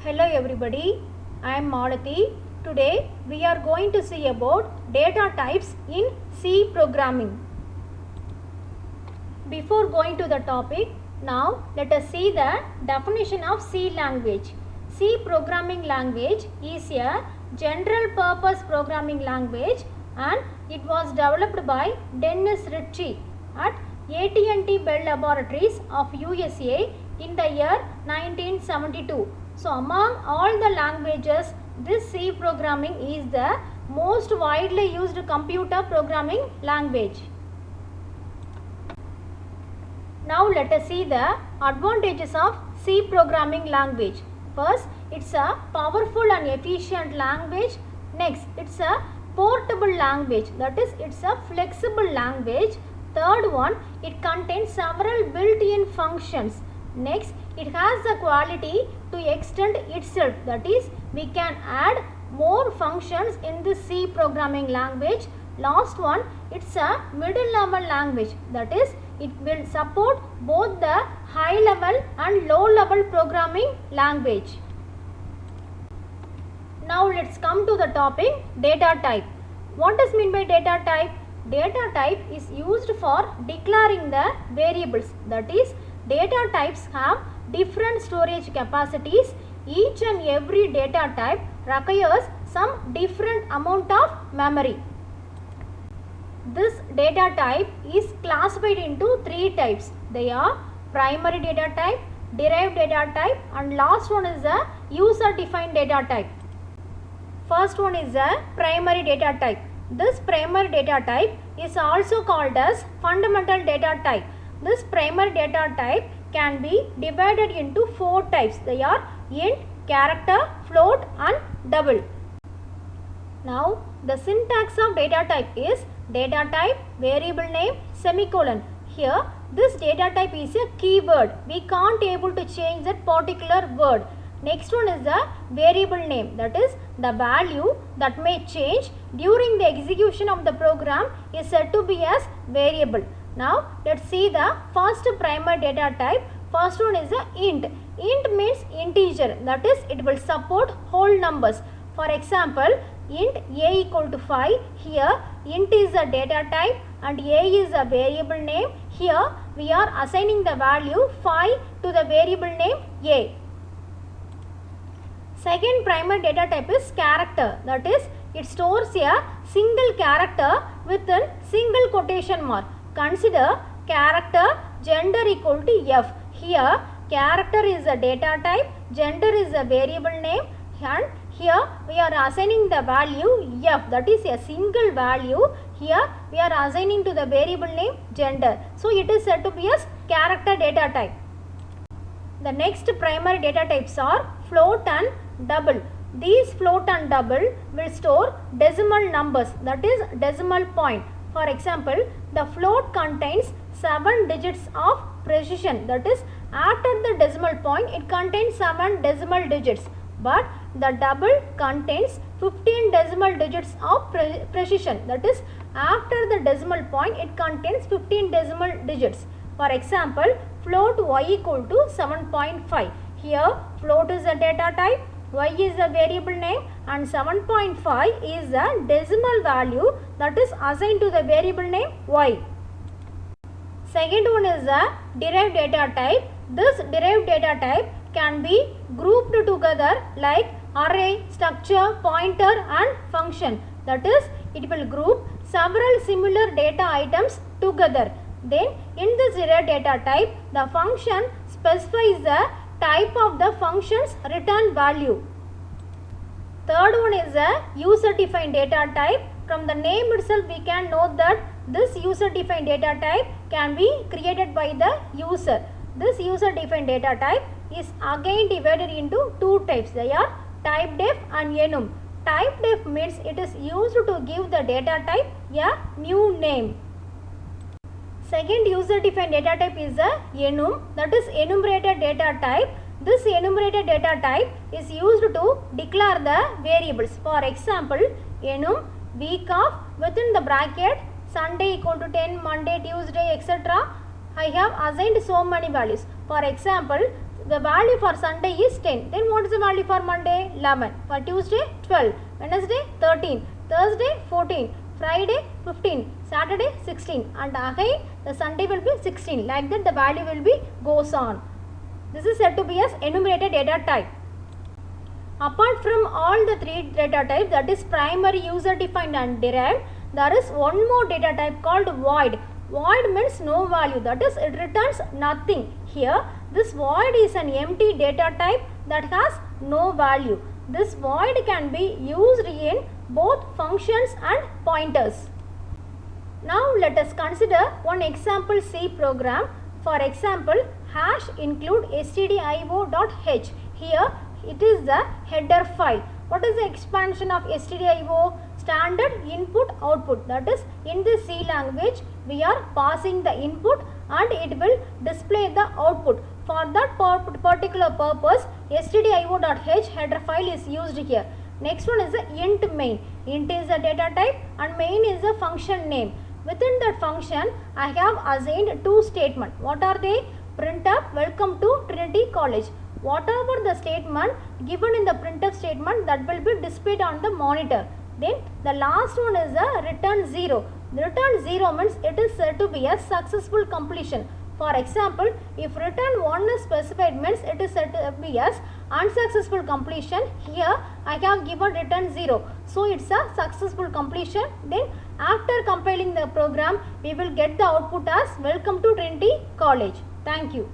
Hello everybody, I am Malati. Today we are going to see about data types in C programming. Before going to the topic, now let us see the definition of C language. C programming language is a general purpose programming language and it was developed by Dennis Ritchie at AT&T Bell Laboratories of USA in the year 1972. So among all the languages, this C programming is the most widely used computer programming language. Now let us see the advantages of C programming language. First, it's a powerful and efficient language. Next, it's a portable language, that is it's a flexible language. Third one, it contains several built-in functions. Next, it has the quality to extend itself, that is we can add more functions in the C programming language. Last one, it's a middle level language, that is it will support both the high level and low level programming language. Now let's come to the topic data type. What does mean by data type? Data type is used for declaring the variables, that is data types have different storage capacities. Each and every data type requires some different amount of memory. This data type is classified into three types. They are primary data type, derived data type, and last one is the user defined data type. First one is the primary data type. This primary data type is also called as fundamental data type. This primary data type can be divided into four types. They are int, character, float and double. Now the syntax of data type is data type, variable name, semicolon. Here this data type is a keyword. We can't able to change that particular word. Next one is the variable name, that is the value that may change during the execution of the program is said to be as variable. Now let's see the first primary data type. First one is the int. Int means integer, that is it will support whole numbers. For example, int a equal to 5. Here int is a data type and a is a variable name. Here we are assigning the value 5 to the variable name a. Second primary data type is character, that is it stores a single character within single quotation mark. Consider character gender equal to f. Here character is a data type, gender is a variable name, and here we are assigning the value f, that is a single value. Here we are assigning to the variable name gender. So it is said to be as character data type. The next primary data types are float and double. These float and double will store decimal numbers, that is decimal point. For example, the float contains 7 digits of precision, that is after the decimal point it contains 7 decimal digits, but the double contains 15 decimal digits of precision, that is after the decimal point it contains 15 decimal digits. For example, float y equal to 7.5. Here float is a data type, y is a variable name and 7.5 is the decimal value that is assigned to the variable name y. Second one is the derived data type. This derived data type can be grouped together like array, structure, pointer and function. That is it will group several similar data items together. Then in this derived data type, the function specifies the type of the function's return value. Third one is a user defined data type. From the name itself we can note that this user defined data type can be created by the user. This user defined data type is again divided into two types. They are type def and enum. Type def means it is used to give the data type a new name. Second user defined data type is a enum, that is enumerated data type. This enumerated data type is used to declare the variables. For example, enum week of within the bracket Sunday equal to 10, Monday, Tuesday, etc. I have assigned so many values. For example, the value for Sunday is 10. Then what is the value for Monday? 11. For Tuesday, 12. Wednesday, 13. Thursday, 14. Friday, 15. Saturday, 16. And again the Sunday will be 16. Like that the value will be goes on. This is said to be as enumerated data type. Apart from all the three data types, that is primary, user defined and derived, there is one more data type called void. Void means no value, that is it returns nothing. Here this void is an empty data type that has no value. This void can be used in both functions and pointers. Now let us consider one example C program. For example, hash include stdio.h. Here it is the header file. What is the expansion of stdio? Standard input output. That is, in this C language we are passing the input and it will display the output. For that particular purpose, stdio.h header file is used here. Next one is the int main. Int is a data type and main is a function name. Within that function, I have assigned two statements. What are they? Printf welcome to Trinity College. Whatever the statement given in the printf statement, that will be displayed on the monitor. Then the last one is a return 0. The return 0 means it is said to be a successful completion. For example, if return 1 is specified means it is said to be as unsuccessful completion. Here I have given return 0. So it's a successful completion. Then after compiling the program, we will get the output as welcome to Trinity College. Thank you.